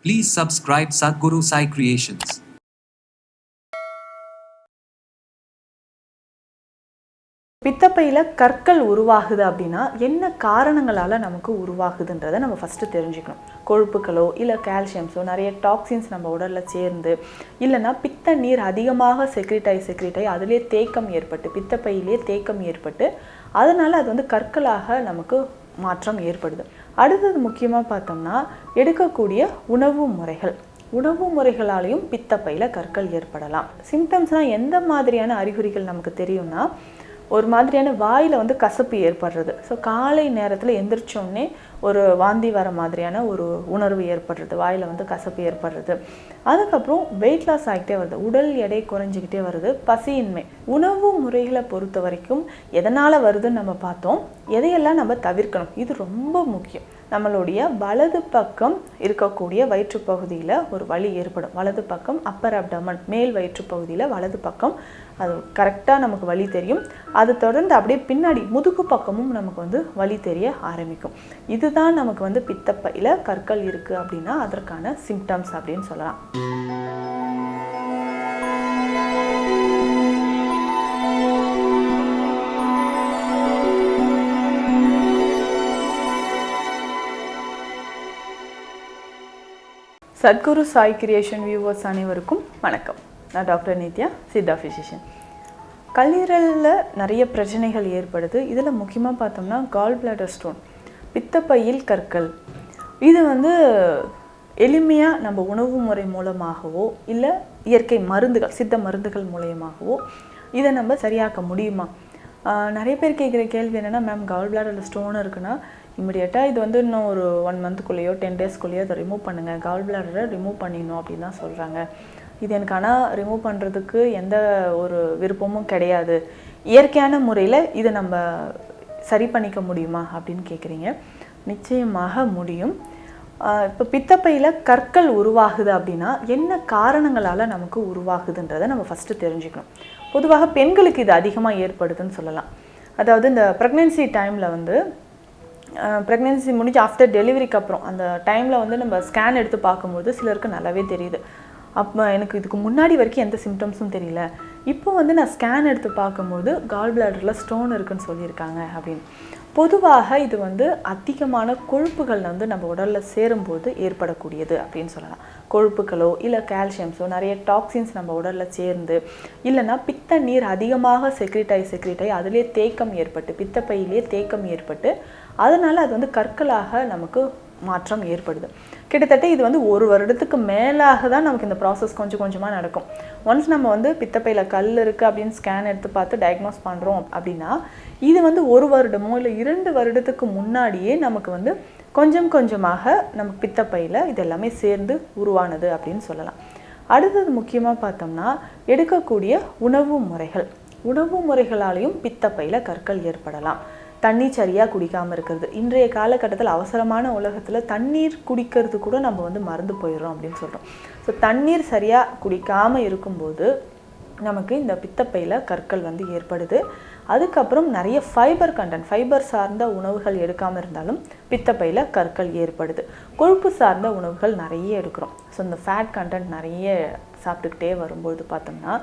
Please subscribe Sadhguru Sai Creations. பித்தப்பையில் கற்கள் உருவாகுது அப்படின்னா என்ன காரணங்களால் நமக்கு உருவாகுதுன்றதை நம்ம ஃபஸ்ட்டு தெரிஞ்சுக்கணும். கொழுப்புகளோ இல்லை கால்சியம்ஸோ நிறைய டாக்ஸின்ஸ் நம்ம உடலில் சேர்ந்து இல்லைன்னா பித்த நீர் அதிகமாக செக்ரிட்டாய் அதிலே தேக்கம் ஏற்பட்டு பித்தப்பையிலே தேக்கம் ஏற்பட்டு அதனால் அது வந்து கற்களாக நமக்கு மாற்றம் ஏற்படுது. அடுத்தது முக்கியமாக பார்த்தோம்னா எடுக்கக்கூடிய உணவு முறைகளாலையும் பித்தப்பையில் கற்கள் ஏற்படலாம். சிம்டம்ஸ்னால் எந்த மாதிரியான அறிகுறிகள் நமக்கு தெரியும்னா, ஒரு மாதிரியான வாயில் வந்து கசப்பு ஏற்படுறது. ஸோ காலை நேரத்தில் எந்திரிச்சோடனே ஒரு வாந்தி வர மாதிரியான ஒரு உணர்வு ஏற்படுறது, வாயில் வந்து கசப்பு ஏற்படுறது. அதுக்கப்புறம் வெயிட் லாஸ் ஆகிட்டே வருது, உடல் எடை குறைஞ்சிக்கிட்டே வருது, பசியின்மை. உணவு முறைகளை பொறுத்த வரைக்கும் எதனால் வருதுன்னு நம்ம பார்த்தோம். எதையெல்லாம் நம்ம தவிர்க்கணும், இது ரொம்ப முக்கியம். நம்மளுடைய வலது பக்கம் இருக்கக்கூடிய வயிற்றுப்பகுதியில் ஒரு வலி ஏற்படும். வலது பக்கம் அப்பர் அப்டமன், மேல் வயிற்றுப்பகுதியில் வலது பக்கம் அது கரெக்டாக நமக்கு வலி தெரியும். அது தொடர்ந்து அப்படியே பின்னாடி முதுகு பக்கமும் நமக்கு வந்து வலி தெரிய ஆரம்பிக்கும். இதுதான் நமக்கு வந்து பித்தப்பையில் கற்கள் இருக்குது அப்படின்னா அதற்கான சிம்டம்ஸ் அப்படின்னு சொல்லலாம். சத்குரு சாய் கிரியேஷன் வியூவர்ஸ் அனைவருக்கும் வணக்கம். நான் டாக்டர் நித்யா, சித்தா ஃபிசிஷியன். கல்லீரலில் நிறைய பிரச்சனைகள் ஏற்படுது. இதில் முக்கியமாக பார்த்தோம்னா கால் பிளாடர் ஸ்டோன், பித்தப்பையில் கற்கள். இது வந்து எளிமையாக நம்ம உணவு முறை மூலமாகவோ இல்லை இயற்கை மருந்துகள், சித்த மருந்துகள் மூலயமாகவோ இதை நம்ம சரியாக்க முடியுமா? நிறைய பேர் கேட்குற கேள்வி என்னென்னா, மேம் கால் பிளாடரில் ஸ்டோன் இருக்குன்னா இமிடியேட்டாக இது வந்து இன்னும் ஒரு 1 மந்த்துக்குள்ளேயோ 10 டேஸ்க்குள்ளேயோ அதை ரிமூவ் பண்ணுங்கள், கால் பிளாடரை ரிமூவ் பண்ணிடணும் அப்படின்னு தான் சொல்கிறாங்க. இது எனக்கு ஆனால் ரிமூவ் பண்ணுறதுக்கு எந்த ஒரு விருப்பமும் கிடையாது, இயற்கையான முறையில் இதை நம்ம சரி பண்ணிக்க முடியுமா அப்படின்னு கேட்குறீங்க. நிச்சயமாக முடியும். இப்போ பித்தப்பையில் கற்கள் உருவாகுது அப்படின்னா என்ன காரணங்களால் நமக்கு உருவாகுதுன்றதை நம்ம ஃபஸ்ட்டு தெரிஞ்சுக்கணும். பொதுவாக பெண்களுக்கு இது அதிகமாக ஏற்படுதுன்னு சொல்லலாம். அதாவது இந்த ப்ரெக்னென்சி டைமில் வந்து ப்ரெக்னென்சி முடிஞ்சு ஆஃப்டர் டெலிவரிக்கு அப்புறம் அந்த டைமில் வந்து நம்ம ஸ்கேன் எடுத்து பார்க்கும்போது சிலருக்கு நல்லாவே தெரியுது. அப்போ எனக்கு இதுக்கு முன்னாடி வரைக்கும் எந்த சிம்டம்ஸும் தெரியல, இப்போ வந்து நான் ஸ்கேன் எடுத்து பார்க்கும்போது கால் பிளாடரில் ஸ்டோன் இருக்குன்னு சொல்லியிருக்காங்க அப்படின்னு. பொதுவாக இது வந்து அதிகமான கொழுப்புகள் வந்து நம்ம உடலில் சேரும்போது ஏற்படக்கூடியது அப்படின்னு சொல்லலாம். கொழுப்புகளோ இல்லை கால்சியம்ஸோ நிறைய டாக்ஸின்ஸ் நம்ம உடலில் சேர்ந்து இல்லைன்னா பித்த நீர் அதிகமாக செக்ரிட்டாய் அதிலே தேக்கம் ஏற்பட்டு பித்தப்பையிலே தேக்கம் ஏற்பட்டு அதனால் அது வந்து கற்களாக நமக்கு மாற்றம் ஏற்படுது. கிட்டத்தட்ட இது வந்து 1 வருடத்துக்கு மேலாக தான் நமக்கு இந்த ப்ராசஸ் கொஞ்சம் கொஞ்சமாக நடக்கும். ஒன்ஸ் நம்ம வந்து பித்தப்பையில் கல் இருக்குது அப்படின்னு ஸ்கேன் எடுத்து பார்த்து டயக்னோஸ் பண்ணுறோம் அப்படின்னா இது வந்து 1 வருடமோ இல்லை 2 வருடத்துக்கு முன்னாடியே நமக்கு வந்து கொஞ்சம் கொஞ்சமாக நமக்கு பித்தப்பையில் இது எல்லாமே சேர்ந்து உருவானது அப்படின்னு சொல்லலாம். அடுத்தது முக்கியமாக பார்த்தோம்னா எடுக்கக்கூடிய உணவு முறைகளாலையும் பித்தப்பையில் கற்கள் ஏற்படலாம். தண்ணீர் சரியாக குடிக்காமல் இருக்கிறது. இன்றைய காலகட்டத்தில் அவசரமான உலகத்தில் தண்ணீர் குடிக்கிறது கூட நம்ம வந்து மறந்து போயிடுறோம் அப்படின்னு சொல்கிறோம். ஸோ தண்ணீர் சரியாக குடிக்காமல் இருக்கும்போது நமக்கு இந்த பித்தப்பையில் கற்கள் வந்து ஏற்படுது. அதுக்கப்புறம் நிறைய ஃபைபர் சார்ந்த உணவுகள் எடுக்காமல் இருந்தாலும் பித்தப்பையில் கற்கள் ஏற்படுது. கொழுப்பு சார்ந்த உணவுகள் நிறைய எடுக்கிறோம். ஸோ இந்த ஃபேட் கண்டென்ட் நிறைய சாப்பிட்டுக்கிட்டே வரும்போது பார்த்தோம்னா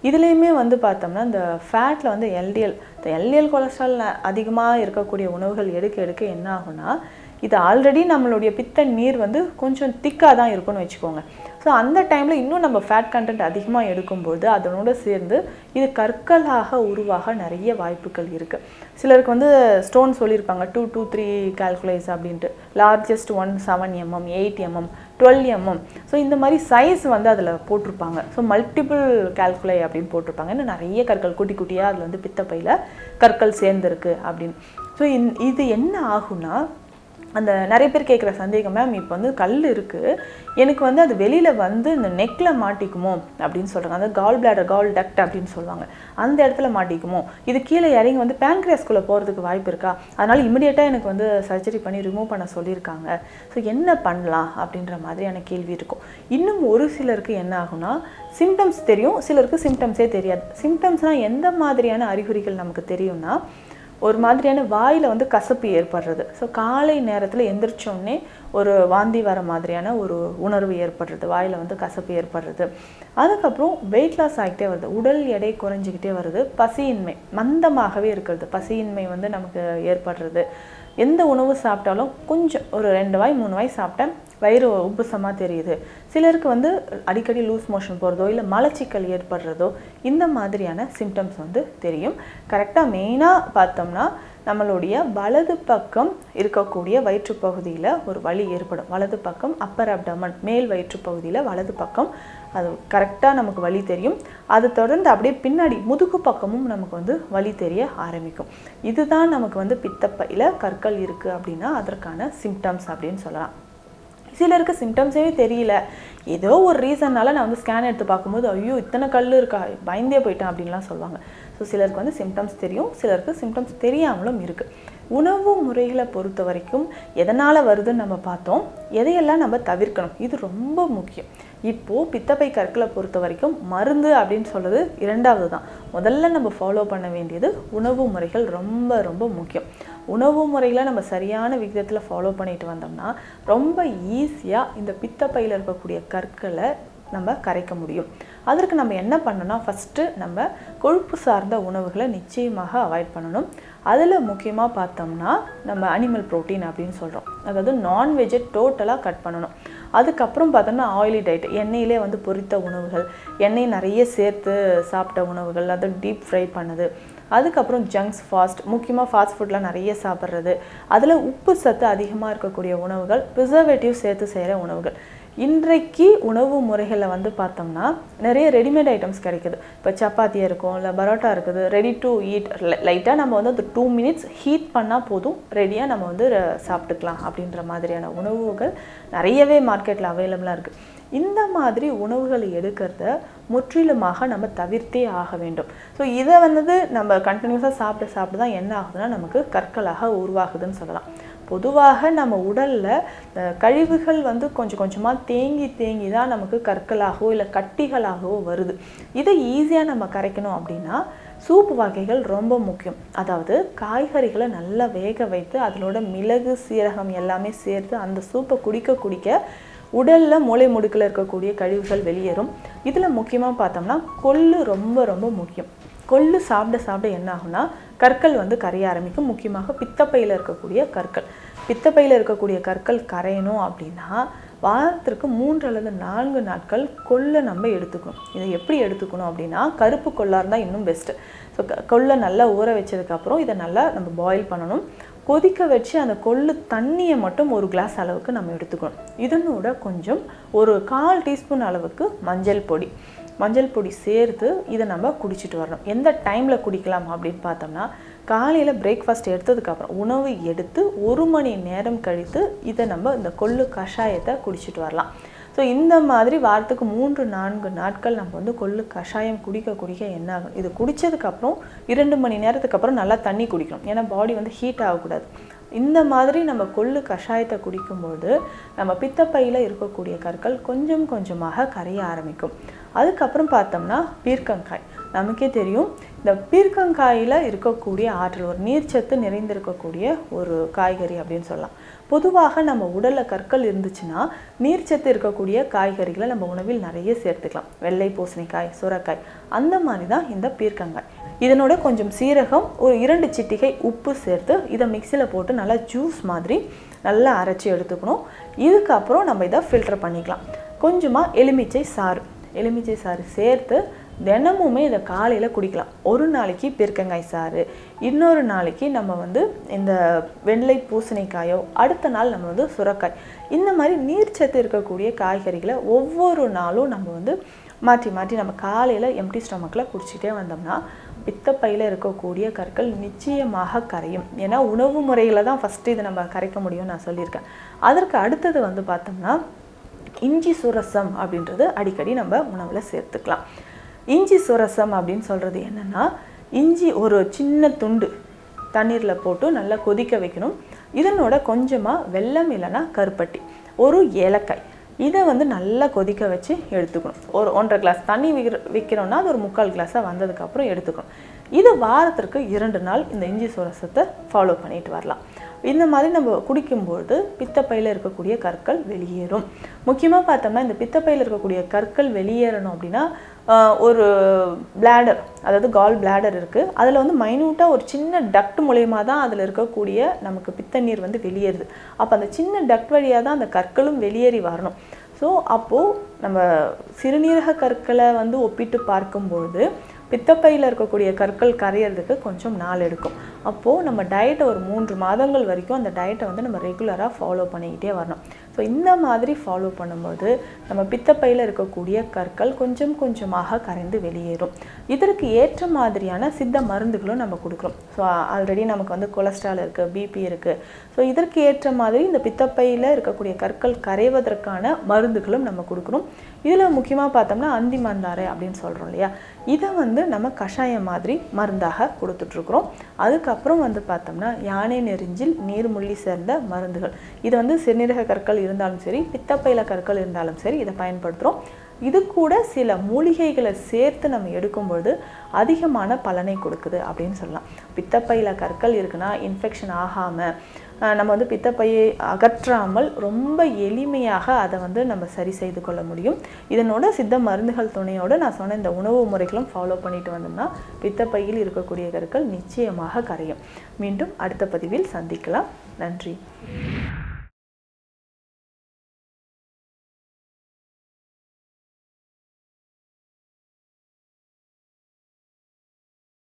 இதுலேயுமே வந்து பார்த்தோம்னா இந்த ஃபேட்டில் வந்து எல்டிஎல் கொலஸ்ட்ரால் அதிகமாக இருக்கக்கூடிய உணவுகள் எடுக்க என்ன ஆகும்னா, இது ஆல்ரெடி நம்மளுடைய பித்த நீர் வந்து கொஞ்சம் திக்காக தான் இருக்குன்னு வச்சுக்கோங்க. ஸோ அந்த டைமில் இன்னும் நம்ம ஃபேட் கண்டென்ட் அதிகமாக எடுக்கும்போது அதனோடு சேர்ந்து இது கற்களாக உருவாக நிறைய வாய்ப்புகள் இருக்குது. சிலருக்கு வந்து ஸ்டோன் சொல்லியிருப்பாங்க 2 to 3 கால்குலைஸ் அப்படின்ட்டு. Largest 1 7 mm, 8 mm, 12 mm. So இந்த மாதிரி சைஸ் வந்து அதில் போட்டிருப்பாங்க. ஸோ மல்டிபிள் கால்குலை அப்படின்னு போட்டிருப்பாங்க. இன்னும் நிறைய கற்கள் குட்டி குட்டியாக அதில் வந்து பித்தப்பையில் கற்கள் சேர்ந்துருக்கு அப்படின்னு. ஸோ இது என்ன ஆகும்னா, அந்த நிறைய பேர் கேட்குற சந்தேகம், மேம் இப்போ வந்து கல் இருக்குது, எனக்கு வந்து அது வெளியில் வந்து இந்த நெக்கில் மாட்டிக்குமோ அப்படின்னு சொல்கிறாங்க. அந்த கால் பிளாடர், கால் டக்ட் அப்படின்னு சொல்லுவாங்க, அந்த இடத்துல மாட்டிக்குமோ, இது கீழே இறங்கி வந்து பேன்க்ரியாஸ்குள்ளே போகிறதுக்கு வாய்ப்பு இருக்கா, அதனால் இமிடியேட்டாக எனக்கு வந்து சர்ஜரி பண்ணி ரிமூவ் பண்ண சொல்லியிருக்காங்க, ஸோ என்ன பண்ணலாம் அப்படின்ற மாதிரியான கேள்வி இருக்கும். இன்னும் ஒரு சிலருக்கு என்ன ஆகும்னா, சிம்டம்ஸ் தெரியும், சிலருக்கு சிம்டம்ஸே தெரியாது. சிம்டம்ஸ்னால் எந்த மாதிரியான அறிகுறிகள் நமக்கு தெரியும்னா, ஒரு மாதிரியான வாயில் வந்து கசப்பு ஏற்படுறது. ஸோ காலை நேரத்தில் எந்திரிச்சோடனே ஒரு வாந்தி வர மாதிரியான ஒரு உணர்வு ஏற்படுறது, வாயில் வந்து கசப்பு ஏற்படுறது. அதுக்கப்புறம் வெயிட் லாஸ் ஆகிட்டே வருது, உடல் எடை குறைஞ்சிக்கிட்டே வருது, பசியின்மை, மந்தமாகவே இருக்கிறது, பசியின்மை வந்து நமக்கு ஏற்படுறது. எந்த உணவு சாப்பிட்டாலும் கொஞ்சம் ஒரு 2 வாய் 3 வாய் சாப்பிட்டேன், வயிறு உப்புசமாக தெரியுது. சிலருக்கு வந்து அடிக்கடி லூஸ் மோஷன் போகிறதோ இல்லை மலச்சிக்கல் ஏற்படுறதோ இந்த மாதிரியான சிம்டம்ஸ் வந்து தெரியும். கரெக்டாக மெயினாக பார்த்தோம்னா நம்மளுடைய வலது பக்கம் இருக்கக்கூடிய வயிற்றுப்பகுதியில் ஒரு வலி ஏற்படும். வலது பக்கம் அப்பர் அப்டமன், மேல் வயிற்றுப்பகுதியில் வலது பக்கம் அது கரெக்டாக நமக்கு வலி தெரியும். அது தொடர்ந்து அப்படியே பின்னாடி முதுகு பக்கமும் நமக்கு வந்து வலி தெரிய ஆரம்பிக்கும். இதுதான் நமக்கு வந்து பித்தப்பையில் கற்கள் இருக்குது அப்படின்னா அதற்கான சிம்டம்ஸ் அப்படின்னு சொல்லலாம். சிலருக்கு சிம்டம்ஸே தெரியல, ஏதோ ஒரு ரீசன்னால நான் வந்து ஸ்கேன் எடுத்து பார்க்கும்போது ஐயோ இத்தனை கல் இருக்கா, பயந்தே போயிட்டேன் அப்படின்லாம் சொல்லுவாங்க. ஸோ சிலருக்கு வந்து சிம்டம்ஸ் தெரியும், சிலருக்கு சிம்டம்ஸ் தெரியாமலும் இருக்குது. உணவு முறைகளை பொறுத்த வரைக்கும் எதனால் வருதுன்னு நம்ம பார்த்தோம், எதையெல்லாம் நம்ம தவிர்க்கணும், இது ரொம்ப முக்கியம். இப்போது பித்தப்பை கற்களை பொறுத்த வரைக்கும் மருந்து அப்படின்னு சொல்கிறது இரண்டாவது தான். முதல்ல நம்ம ஃபாலோ பண்ண வேண்டியது உணவு முறைகள் ரொம்ப ரொம்ப முக்கியம். உணவு முறைகளை நம்ம சரியான விகிதத்தில் ஃபாலோ பண்ணிட்டு வந்தோம்னா ரொம்ப ஈஸியாக இந்த பித்தப்பையில் இருக்கக்கூடிய கற்களை நம்ம கரைக்க முடியும். அதற்கு நம்ம என்ன பண்ணணும்னா ஃபஸ்ட்டு நம்ம கொழுப்பு சார்ந்த உணவுகளை நிச்சயமாக அவாய்ட் பண்ணணும். அதில் முக்கியமாக பார்த்தோம்னா நம்ம அனிமல் ப்ரோட்டீன் அப்படின்னு சொல்கிறோம், அதாவது நான்வெஜ்ஜை டோட்டலாக கட் பண்ணணும். அதுக்கப்புறம் பார்த்தோம்னா ஆயிலி டயட், எண்ணெயிலே வந்து பொரித்த உணவுகள், எண்ணெய் நிறைய சேர்த்து சாப்பிட்ட உணவுகள், அதை டீப் ஃப்ரை பண்ணது. அதுக்கப்புறம் ஜங்க்ஸ், முக்கியமாக ஃபாஸ்ட் ஃபுட்லாம் நிறைய சாப்பிட்றது, அதில் உப்பு சத்து அதிகமாக இருக்கக்கூடிய உணவுகள், ப்ரிசர்வேட்டிவ் சேர்த்து செய்கிற உணவுகள். இன்றைக்கு உணவு முறைகளில் வந்து பார்த்தோம்னா நிறைய ரெடிமேட் ஐட்டம்ஸ் கிடைக்குது. இப்போ சப்பாத்தியாக இருக்கும், இல்லை பரோட்டா இருக்குது, ரெடி டு ஈட், லைட்டாக நம்ம வந்து அந்த 2 minutes ஹீட் பண்ணால் போதும், ரெடியாக நம்ம வந்து சாப்பிட்டுக்கலாம் அப்படின்ற மாதிரியான உணவுகள் நிறையவே மார்க்கெட்டில் அவைலபிளாக இருக்குது. இந்த மாதிரி உணவுகளை எடுக்கிறத முற்றிலுமாக நம்ம தவிர்த்தே ஆக வேண்டும். ஸோ இதை வந்து நம்ம கண்டினியூஸாக சாப்பிட்டு தான் என்ன ஆகுதுன்னா நமக்கு கற்களாக உருவாகுதுன்னு சொல்லலாம். பொதுவாக நம்ம உடலில் கழிவுகள் வந்து கொஞ்சம் கொஞ்சமாக தேங்கி தான் நமக்கு கற்களாகவோ இல்லை கட்டிகளாகவோ வருது. இதை ஈஸியாக நம்ம கரைக்கணும் அப்படின்னா சூப் வகைகள் ரொம்ப முக்கியம். அதாவது காய்கறிகளை நல்லா வேக வைத்து அதனோட மிளகு, சீரகம் எல்லாமே சேர்த்து அந்த சூப்பை குடிக்க உடலில் மூளை முடுக்கில் இருக்கக்கூடிய கழிவுகள் வெளியேறும். இதில் முக்கியமாக பார்த்தோம்னா கொள்ளு ரொம்ப ரொம்ப முக்கியம். கொள்ளு சாப்பிட என்ன ஆகும்னா கற்கள் வந்து கரைய ஆரம்பிக்கும். முக்கியமாக பித்தப்பையில் இருக்கக்கூடிய கற்கள். பித்தப்பையில் இருக்கக்கூடிய கற்கள் கரையணும் அப்படின்னா வாரத்திற்கு 3 அல்லது 4 நாட்கள் கொள்ளை நம்ம எடுத்துக்கணும். இதை எப்படி எடுத்துக்கணும் அப்படின்னா கருப்பு கொள்ளாக இருந்தால் இன்னும் பெஸ்ட்டு. ஸோ கொள்ளை நல்லா ஊற வச்சதுக்கப்புறம் இதை நல்லா நம்ம பாயில் பண்ணணும். கொதிக்க வச்சு அந்த கொள்ளு தண்ணியை மட்டும் 1 கிளாஸ் அளவுக்கு நம்ம எடுத்துக்கணும். இதனோட கொஞ்சம் ஒரு 1/4 டீஸ்பூன் அளவுக்கு மஞ்சள் பொடி சேர்த்து இதை நம்ம குடிச்சிட்டு வரணும். எந்த டைமில் குடிக்கலாம் அப்படின்னு பார்த்தோம்னா காலையில் பிரேக்ஃபாஸ்ட் எடுத்ததுக்கப்புறம் உணவு எடுத்து 1 மணி நேரம் கழித்து இதை நம்ம இந்த கொள்ளு கஷாயத்தை குடிச்சிட்டு வரலாம். ஸோ இந்த மாதிரி வாரத்துக்கு 3-4 நாட்கள் நம்ம வந்து கொள்ளு கஷாயம் குடிக்க என்ன ஆகும், இது குடித்ததுக்கப்புறம் 2 மணி நேரத்துக்கு அப்புறம் நல்லா தண்ணி குடிக்கணும். ஏன்னா பாடி வந்து ஹீட் ஆகக்கூடாது. இந்த மாதிரி நம்ம கொள்ளு கஷாயத்தை குடிக்கும்போது நம்ம பித்தப்பையில் இருக்கக்கூடிய கற்கள் கொஞ்சம் கொஞ்சமாக கரைய ஆரம்பிக்கும். அதுக்கப்புறம் பார்த்தோம்னா பீர்க்கங்காய். நமக்கே தெரியும் இந்த பீர்க்கங்காயில் இருக்கக்கூடிய ஆற்றல், ஒரு நீர்ச்சத்து நிறைந்திருக்கக்கூடிய ஒரு காய்கறி அப்படின்னு சொல்லலாம். பொதுவாக நம்ம உடலில் கற்கள் இருந்துச்சுன்னா நீர்ச்சத்து இருக்கக்கூடிய காய்கறிகளை நம்ம உணவில் நிறைய சேர்த்துக்கலாம். வெள்ளை பூசணிக்காய், சுரைக்காய், அந்த மாதிரி தான் இந்த பீர்க்கங்காய். இதனோட கொஞ்சம் சீரகம், ஒரு 2 சிட்டிகை உப்பு சேர்த்து இதை மிக்சியில் போட்டு நல்லா ஜூஸ் மாதிரி நல்லா அரைச்சி எடுத்துக்கணும். இதுக்கப்புறம் நம்ம இதை ஃபில்டர் பண்ணிக்கலாம். கொஞ்சமாக எலுமிச்சை சாறு சேர்த்து தினமுமே இதை காலையில் குடிக்கலாம். ஒரு நாளைக்கு பீர்க்கங்காய் சாறு, இன்னொரு நாளைக்கு நம்ம வந்து இந்த வெள்ளை பூசணிக்காயோ, அடுத்த நாள் நம்ம வந்து சுரைக்காய், இந்த மாதிரி நீர்ச்சத்து இருக்கக்கூடிய காய்கறிகளை ஒவ்வொரு நாளும் நம்ம வந்து மாற்றி நம்ம காலையில் எம்டி ஸ்டொமக்கில் குடிச்சிட்டே வந்தோம்னா பித்தப்பையில் இருக்கக்கூடிய கற்கள் நிச்சயமாக கரையும். ஏன்னா உணவு முறையில் தான் ஃபஸ்ட்டு இதை நம்ம கரைக்க முடியும்னு நான் சொல்லியிருக்கேன். அதற்கு அடுத்தது வந்து பார்த்தோம்னா இஞ்சி சுரசம் அப்படின்றது அடிக்கடி நம்ம உணவில் சேர்த்துக்கலாம். இஞ்சி சுரசம் அப்படின்னு சொல்கிறது என்னென்னா, இஞ்சி ஒரு சின்ன துண்டு தண்ணீரில் போட்டு நல்லா கொதிக்க வைக்கணும். இதனோட கொஞ்சமாக வெல்லம் இல்லைன்னா கருப்பட்டி, ஒரு ஏலக்காய், இதை வந்து நல்லா கொதிக்க வச்சு எடுத்துக்கணும். ஒரு 1.5 கிளாஸ் தண்ணி வைக்கிறோன்னா அது ஒரு 3/4 கிளாஸாக வந்ததுக்கப்புறம் எடுத்துக்கணும். இது வாரத்திற்கு 2 நாள் இந்த இஞ்சி சுரசத்தை ஃபாலோ பண்ணிட்டு வரலாம். இந்த மாதிரி நம்ம குடிக்கும்போது பித்தப்பையில் இருக்கக்கூடிய கற்கள் வெளியேறும். முக்கியமாக பார்த்தோம்னா இந்த பித்தப்பையில் இருக்கக்கூடிய கற்கள் வெளியேறணும் அப்படின்னா ஒரு பிளாடர், அதாவது கால் பிளாடர் இருக்குது, அதில் வந்து மைன்யூட்டாக ஒரு சின்ன டக்ட் மூலயமா தான் அதில் இருக்கக்கூடிய நமக்கு பித்த நீர் வந்து வெளியேறுது. அப்போ அந்த சின்ன டக்ட் வழியாக தான் அந்த கற்களும் வெளியேறி வரணும். ஸோ அப்போது நம்ம சிறுநீரக கற்களை வந்து ஒப்பிட்டு பார்க்கும்பொழுது பித்தப்பையில் இருக்கக்கூடிய கற்கள் கரையிறதுக்கு கொஞ்சம் நாள் எடுக்கும். அப்போது நம்ம டயட்டை ஒரு 3 மாதங்கள் வரைக்கும் அந்த டயட்டை வந்து நம்ம ரெகுலராக ஃபாலோ பண்ணிக்கிட்டே வரணும். ஸோ இந்த மாதிரி ஃபாலோ பண்ணும்போது நம்ம பித்தப்பையில் இருக்கக்கூடிய கற்கள் கொஞ்சம் கொஞ்சமாக கரைந்து வெளியேறும். இதற்கு ஏற்ற மாதிரியான சித்த மருந்துகளும் நம்ம கொடுக்குறோம். ஸோ ஆல்ரெடி நமக்கு வந்து கொலஸ்ட்ரால் இருக்குது, பிபி இருக்குது. ஸோ இதற்கு ஏற்ற மாதிரி இந்த பித்தப்பையில் இருக்கக்கூடிய கற்கள் கரைவதற்கான மருந்துகளும் நம்ம கொடுக்குறோம். இதில் முக்கியமாக பார்த்தோம்னா அந்தி மந்தாரை அப்படின்னு சொல்கிறோம் இல்லையா, இதை வந்து நம்ம கஷாயம் மாதிரி மருந்தாக கொடுத்துட்ருக்குறோம். அதுக்கப்புறம் வந்து பார்த்தோம்னா யானை நெறிஞ்சில் நீர்முள்ளி சேர்ந்த மருந்துகள், இது வந்து சிறுநீரக கற்கள் இருந்தாலும் சரி, பித்தப்பையில கற்கள் இருந்தாலும் சரி, இதை பயன்படுத்துகிறோம். இது கூட சில மூலிகைகளை சேர்த்து நம்ம எடுக்கும்பொழுது அதிகமான பலனை கொடுக்குது அப்படின்னு சொல்லலாம். பித்தப்பையில் கற்கள் இருக்குன்னா இன்ஃபெக்ஷன் ஆகாமல் நம்ம வந்து பித்தப்பையை அகற்றாமல் ரொம்ப எளிமையாக அதை வந்து நம்ம சரி செய்து கொள்ள முடியும். இதனோட சித்த மருந்துகள் துணையோடு நான் சொன்ன இந்த உணவு முறைகளும் ஃபாலோ பண்ணிட்டு வந்தோம்னா பித்தப்பையில் இருக்கக்கூடிய கற்கள் நிச்சயமாக கரையும். மீண்டும் அடுத்த பதிவில் சந்திக்கலாம். நன்றி.